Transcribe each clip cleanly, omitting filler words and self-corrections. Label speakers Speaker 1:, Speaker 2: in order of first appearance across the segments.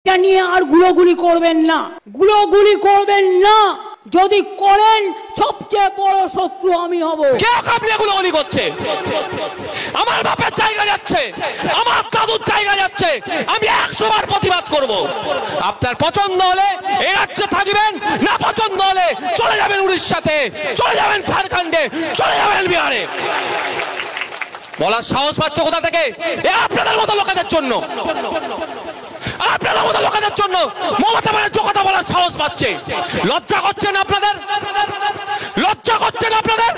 Speaker 1: এটা নিয়ে আর গুলোগুলি করবেন না, গুলোগুলি করবেন না। যদি করেন সবচেয়ে বড় শত্রু আমি হব।
Speaker 2: কে আপনি গুলোগুলি করছে? আমার বাপের জায়গা যাচ্ছে, আমার দাদুর জায়গা যাচ্ছে, আমি 100 বার প্রতিবাদ করব। আপনার পছন্দ হলে এই রাজ্যে থাকবেন, না পছন্দ হলে চলে যাবেন উড়িষ্যাতে, চলে যাবেন ঝাড়খণ্ডে, চলে যাবেন বিহারে। বলার সাহস পাচ্ছে কোথা থেকে? আপনাদের মতো লোকেদের জন্য, আপনাদের মতো লোকেদের জন্য মমতা ব্যানার্জি কথা বলার সাহস পাচ্ছে। লজ্জা করছেন আপনাদের? লজ্জা করছেন আপনাদের?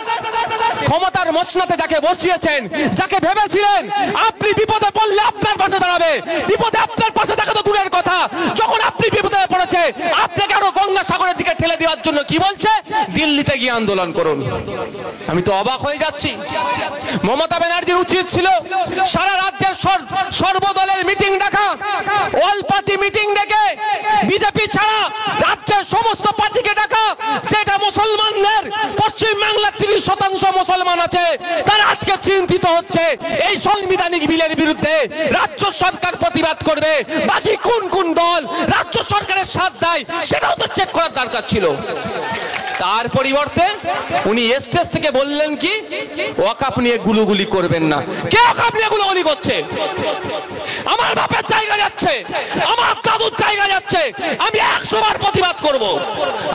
Speaker 2: ক্ষমতার মসনদে যাকে বসিয়েছেন, যাকে ভেবেছিলেন আপনি বিপদে পড়লে আপনার পাশে দাঁড়াবে, বিপদে আপনার পাশে থাকা তো দূরের কথা, যখন আপনি বিপদে পড়েছে আপনাকে আরো গঙ্গা সাগরের দিকে ঠেলে দেওয়ার জন্য কি বলছে? দিল্লিতে গিয়ে আন্দোলন করুন। আমি তো অবাক হয়ে যাচ্ছি। মমতা ব্যানার্জির উচিত ছিল সারা রাজ্যের সর্বদলের মিটিং ডাকা, অল পার্টি মিটিং ডেকে বিজেপি ছাড়া রাজ্যের সমস্ত পার্টিকে ডাকা। যেটা মুসলমানদের, পশ্চিম বাংলার 30% মুসলমান আছে, তারা আজকে চিন্তিত হচ্ছে এই সাংবিধানিক বিলের বিরুদ্ধে। রাজ্য সরকার প্রতিবাদ করবে, বাকি কোন কোন দল রাজ্য সরকারের সাথ দেয় সেটাও তো চেক করার দরকার ছিল। তার পরিবর্তে উনি স্টেজ থেকে বললেন কি ওয়াকফ নিয়ে গুলোগুলি করবেন না। কে ওয়াকফ নিয়ে গুলোগুলি করছে? আমার বাপের জায়গা যাচ্ছে, আমার দাদুর জায়গা যাচ্ছে, আমি 100 বার প্রতিবাদ করব।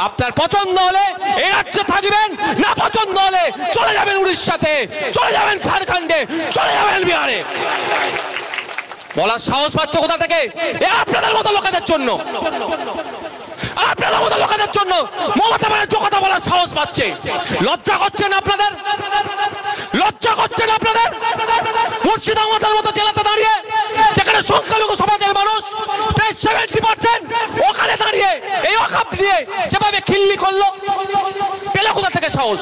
Speaker 2: আপনার পছন্দ হলে এই রাজ্যে থাকবেন, না পছন্দ হলে চলে যাবেন উড়িষ্যাতে, চলে যাবেন ঝাড়খণ্ডে, চলে যাবেন বিহারে। বলার সাহস পাচ্ছে কোথা থেকে? আপনাদের মতো লোকেদের জন্য, আপনাদের মতো লোকেদের জন্য মমতা ব্যানার্জি কথা বলার সাহস পাচ্ছে। লজ্জা করছেন আপনাদের? লজ্জা করছেন আপনাদের? মুর্শিদাবাদের মতো জেলাতে দাঁড়িয়ে, যেখানে সংখ্যালঘু সমাজের মানুষ প্রায় 70%, ওখানে দাঁড়িয়ে এই ওয়াকফ দিয়ে যেভাবে খিল্লি করলো, পেলে কোথা থেকে সাহস?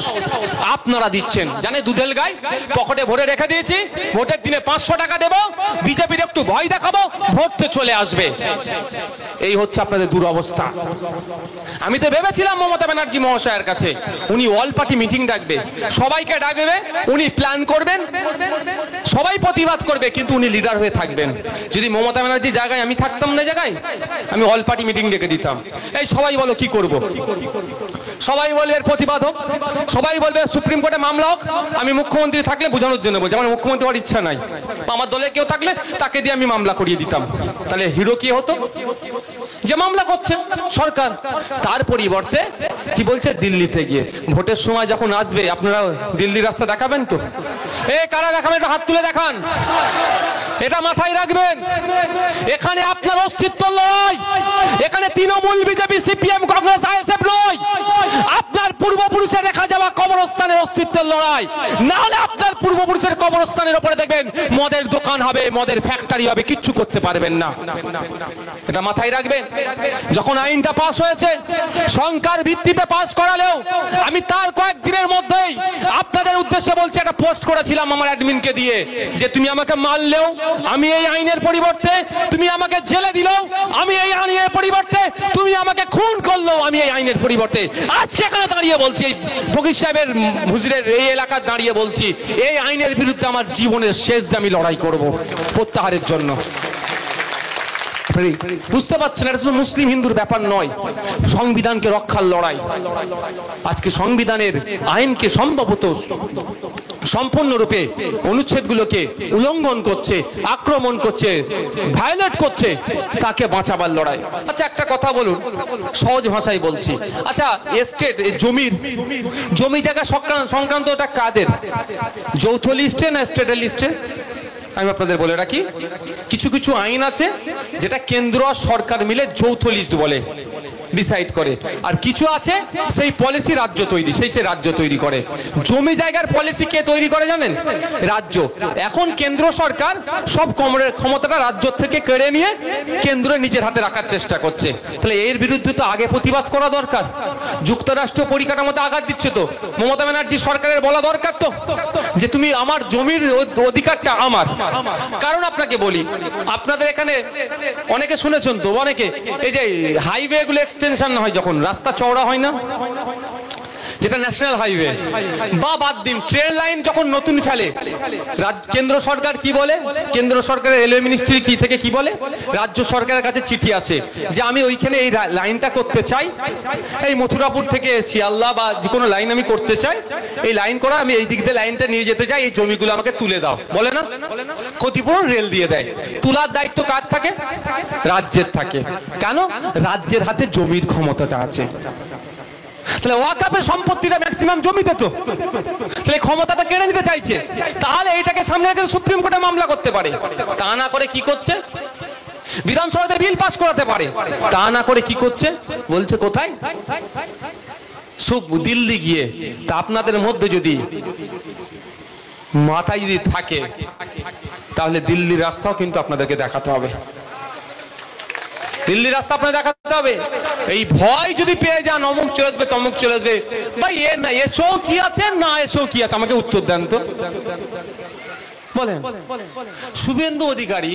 Speaker 2: আপনারা দিচ্ছেন, জানে দুধেল গাই পকেটে ভরে রেখে দিয়েছি, ভোটের দিনে 500 টাকা দেবো, বিজেপির একটু ভয় দেখাবো, ভোটে চলে আসবে। এই হচ্ছে আপনাদের দুরবস্থা। আমি তো ভেবেছিলাম মমতা ব্যানার্জি মহাশয়ের কাছে উনি অল পার্টি মিটিং ডাকবে, সবাইকে ডাকবে, উনি প্ল্যান করবেন, সবাই প্রতিবাদ করবে, কিন্তু উনি লিডার হয়ে থাকবেন। যদি মমতা ব্যানার্জি জায়গায় আমি থাকতাম না, জায়গায় আমি অল পার্টি মিটিং ডেকে দিতাম। এই সবাই বলো কি করব? সবাই বলবে এর প্রতিবাদ হোক, সবাই বলবে সুপ্রিম কোর্টে মামলা হোক। আমি মুখ্যমন্ত্রী থাকলে বোঝানোর জন্য বলছি, আমার মুখ্যমন্ত্রী হওয়ার ইচ্ছা নাই, আমার দলে কেউ থাকলে তাকে দিয়ে আমি মামলা করিয়ে দিতাম। তাহলে হিরো কি হতো? যে মামলা করছে সরকার। তার পরিবর্তে কি বলছে? দিল্লিতে গিয়ে ভোটের সময় যখন আসবে আপনারা দিল্লির রাস্তা দেখাবেন তো? কারা দেখাবেন? একটু হাত তুলে দেখান। এটা মাথায় রাখবেন, এখানে আপনার অস্তিত্ব লড়াই, এখানে Trinamool, BJP, CPM, Congress, ISF নয়, আপনার পূর্বপুরুষের রেখা যাওয়া কবরস্থানের অস্তিত্বের লড়াই। না হলে আপনার পূর্বপুরুষের কবরস্থানের উপরে দেখবেন মদের দোকান হবে, মদের ফ্যাক্টরি হবে, কিচ্ছু করতে পারবেন না। এটা মাথায় রাখবেন। যখন আইনটা পাস হয়েছে, সংখ্যার ভিত্তিতে পাস করালেও আমি তার কয়েকদিনের মধ্যেই আপনাদের উদ্দেশ্যে বলছি, একটা পোস্ট করেছিলাম আমার অ্যাডমিনকে দিয়ে, যে তুমি আমাকে মারলেও আমি এই আইনের পরিবর্তে, তুমি আমাকে জেলে দিলেও আমি এই আইনের পরিবর্তে, তুমি আমাকে খুন করলেও আমি এই আইনের পরিবর্তে। আজকে এখানে দাঁড়িয়ে বলছি, ফকির সাহেবের হুজুরের এই এলাকায় দাঁড়িয়ে বলছি, এই আইনের বিরুদ্ধে আমার জীবনের শেষ দিয়ে আমি লড়াই করব প্রত্যাহারের জন্য। বুঝতে পারছেন? এটা শুধু মুসলিম হিন্দুর ব্যাপার নয়, সংবিধানকে রক্ষার লড়াই। আজকে সংবিধানের আইনকে সম্ভবত সম্পূর্ণরূপে অনুচ্ছেদগুলোকে উল্লঙ্ঘন করছে, আক্রমণ করছে, ভায়োলেট করছে, তাকে বাঁচাবার লড়াই। আচ্ছা একটা কথা বলুন, সহজ ভাষায় বলছি। আচ্ছা এস্টেট, জমি জায়গা সংক্রান্ত ওটা কাদের? যৌথ লিস্টে না স্টেটের লিস্টে? আমি আপনাদের বলে রাখি, কিছু কিছু আইন আছে যেটা কেন্দ্র আর সরকার মিলে যৌথ লিস্ট বলে, ডিসাইড করে, আর কিছু আছে সেই পলিসি রাজ্য তৈরি, সেই রাজ্য তৈরি করে। জমি জায়গার পলিসি কে তৈরি করে জানেন? রাজ্য। এখন কেন্দ্র সরকার সব ক্ষমতাটা রাজ্য থেকে কেড়ে নিয়ে কেন্দ্র নিজের হাতে রাখার চেষ্টা করছে। তাহলে এর বিরুদ্ধে তো আগে প্রতিবাদ করা দরকার। যুক্তরাষ্ট্র পরিকাঠামোতে আঘাত দিচ্ছে তো, মমতা ব্যানার্জি সরকারের বলা দরকার তো যে তুমি আমার জমির অধিকারটা আমার। কারণ আপনাকে বলি, আপনাদের এখানে অনেকে শুনেছেন তো, অনেকে এই যে হাইওয়ে গুলো এক্সটেনশন হয়, যখন রাস্তা চওড়া হয় না, যেটা ন্যাশনাল হাইওয়ে, বা বাদ দিন ট্রেন লাইন যখন নতুন ফেলে, কেন্দ্র সরকার কি বলে, কেন্দ্র সরকারের রেলওয়ে মিনিস্ট্রি কি থেকে কি বলে, রাজ্য সরকারের কাছে চিঠি আসে যে আমি ওইখানে এই লাইনটা করতে চাই, এই মথুরাপুর থেকে শিয়ালদা বা যে কোনো লাইন আমি করতে চাই, এই লাইন করা আমি এই দিক দিয়ে লাইনটা নিয়ে যেতে চাই, এই জমিগুলো আমাকে তুলে দাও, বলে না? ক্ষতিপূরণ রেল দিয়ে দেয়। তোলার দায়িত্ব কার থাকে? রাজ্যের থাকে। কেন? রাজ্যের হাতে জমির ক্ষমতাটা আছে। তাহলে ওয়াকাফের সম্পত্তিটা ম্যাক্সিমাম জমিতে, তো তাহলে ক্ষমতাটা কেড়ে নিতে চাইছে। তাহলে এইটাকে সামনে রেখে সুপ্রিম কোর্টে মামলা করতে পারে। তা না করে কি করছে? বিধানসভাতে বিল পাস করাতে পারে। তা না করে কি করছে? বলছে কোথায়? সব দিল্লি গিয়ে। তা আপনাদের মধ্যে যদি মাথায় যদি থাকে তাহলে দিল্লির রাস্তাও কিন্তু আপনাদেরকে দেখাতে হবে। দিল্লির রাস্তা আপনাদের দেখাতে হবে। এই ভয় যদি পেয়ে যান অমুক চলে আসবে তমুক চলে আসবে, ভাই এ না এসো কি আছে, না এসো কি আছে, আমাকে উত্তর দেন তো বলেন। শুভেন্দু অধিকারী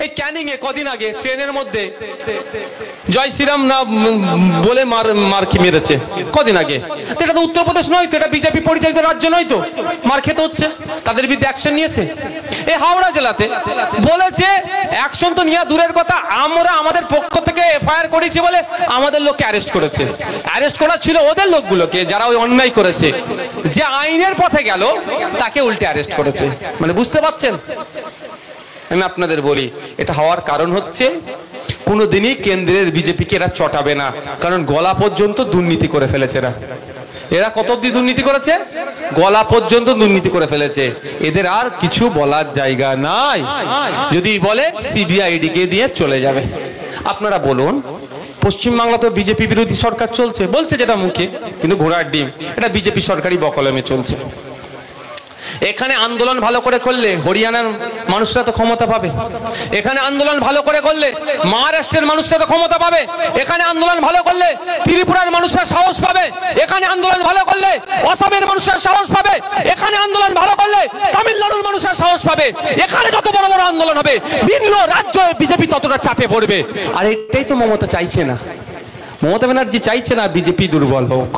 Speaker 2: এই ক্যানিং এ কদিন আগে ট্রেনের মধ্যে জয় শ্রীরাম না বলে মার কি মেরেছে কদিন আগে। এটা তো উত্তরপ্রদেশ নয় তো, এটা বিজেপি পরিচালিত রাজ্য নয় তো, মার খেতে হচ্ছে। তাদের বিরুদ্ধে অ্যাকশন নিয়েছে। এই হাওড়া জেলাতে বলেছে অ্যাকশন তো নিয়ে দূরের কথা, আমরা আমাদের পক্ষ থেকে এফআইআর করেছি বলে আমাদের লোককে অ্যারেস্ট করেছে। অ্যারেস্ট করা ছিল ওদের লোকগুলোকে যারা ওই অন্যায় করেছে, যে আইনের পথে গেল তাকে উল্টে অ্যারেস্ট করেছে। মানে বুঝতে পারছেন? আমি আপনাদের বলি এটা হওয়ার কারণ হচ্ছে কোনোদিনই কেন্দ্রের বিজেপিকে এরা চটাবে না, কারণ গলা পর্যন্ত দুর্নীতি করে ফেলেছে এরা। এরা কত অব্দি দুর্নীতি করেছে? গলা পর্যন্ত দুর্নীতি করে ফেলেছে। এদের আর কিছু বলার জায়গা নাই। যদি বলে সিবিআইডি কে দিয়ে চলে যাবে। আপনারা বলুন, পশ্চিমবাংলা তো বিজেপি বিরোধী সরকার চলছে, বলছে যেটা মুখে, কিন্তু ঘোড়ার ডিম এটা বিজেপি সরকারি বকলমে চলছে। এখানে আন্দোলন ভালো করে করলে হরিয়ানার মানুষরা তো ক্ষমতা পাবে। এখানে আন্দোলন ভালো করে করলে মহারাষ্ট্রের মানুষরা তো ক্ষমতা পাবে। এখানে আন্দোলন ভালো করলে ত্রিপুরার মানুষরা সাহস পাবে। এখানে আন্দোলন ভালো করলে অসমের মানুষরা সাহস পাবে। এখানে আন্দোলন ভালো করলে তামিলনাড়ুর মানুষরা সাহস পাবে। এখানে যত বড় বড় আন্দোলন হবে ভিন্ন রাজ্যে বিজেপি ততটা চাপে পড়বে। আর এটাই তো মমতা চাইছে না। মমতা ব্যানার্জি চাইছে না বিজেপি দুর্বল হোক।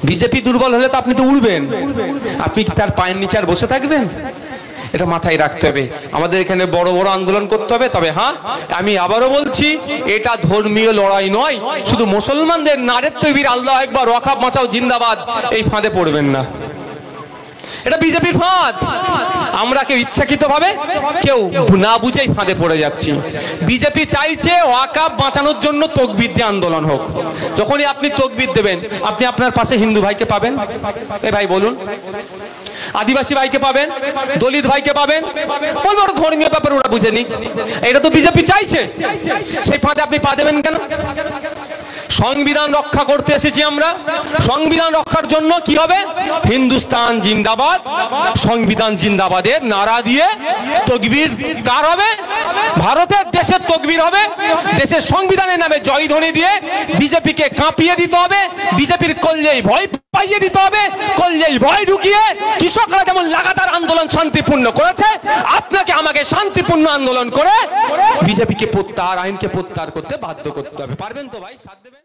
Speaker 2: বিজেপি দুর্বল হলে তো আপনি তো উড়বেন, আপনি তার পায়ের নিচে আর বসে থাকবেন? এটা মাথায় রাখতে হবে। আমাদের এখানে বড় বড় আন্দোলন করতে হবে। তবে হ্যাঁ, আমি আবারও বলছি, এটা ধর্মীয় লড়াই নয়। শুধু মুসলমানদের নারের তৈবির আল্লাহ একবার ওয়াকাফ বাঁচাও জিন্দাবাদ এই ফাঁদে পড়বেন না। এটা বিজেপির ফাঁদ। আমরা কেউ ইচ্ছাকৃত ভাবে কেউ না বুঝেই ফাঁদে পড়ে যাচ্ছি। বিজেপি চাইছে ওয়াকাফ বাঁচানোর জন্য তকবীর দিয়ে আন্দোলন হোক। যখনই আপনি তকবীর দেবেন, আপনি আপনার পাশে হিন্দু ভাইকে পাবেন। এ ভাই বলুন, আদিবাসী ভাইকে পাবেন, দলিত ভাইকে পাবেন। বলবো ওটা ধর্মীয় ব্যাপার, ওরা বুঝে নি। এটা তো বিজেপি চাইছে। সেই ফাঁদে আপনি পা দেবেন কেন? সংবিধান রক্ষা করতে এসেছি আমরা। সংবিধান রক্ষার জন্য কি হবে? হিন্দুস্তান জিন্দাবাদ, সংবিধান জিন্দাবাদের নারা দিয়ে তকবীর কার হবে? ভারতের দেশের তকবীর হবে। দেশের সংবিধানের নামে জয়ধ্বনি দিয়ে বিজেপিকে কাঁপিয়ে দিতে হবে। বিজেপির কল্যাণে ভয় পাইয়ে দিতে হবে। কল্যাণে ভয় ঢুকিয়ে কৃষকরা যেমন লাগাতার আন্দোলন শান্তিপূর্ণ করেছে, আপনাকে আমাকে শান্তিপূর্ণ আন্দোলন করে বিজেপিকে প্রত্যাহার, আইনকে প্রত্যাহার করতে বাধ্য করতে হবে। পারবেন তো ভাই? সাথ দেবেন?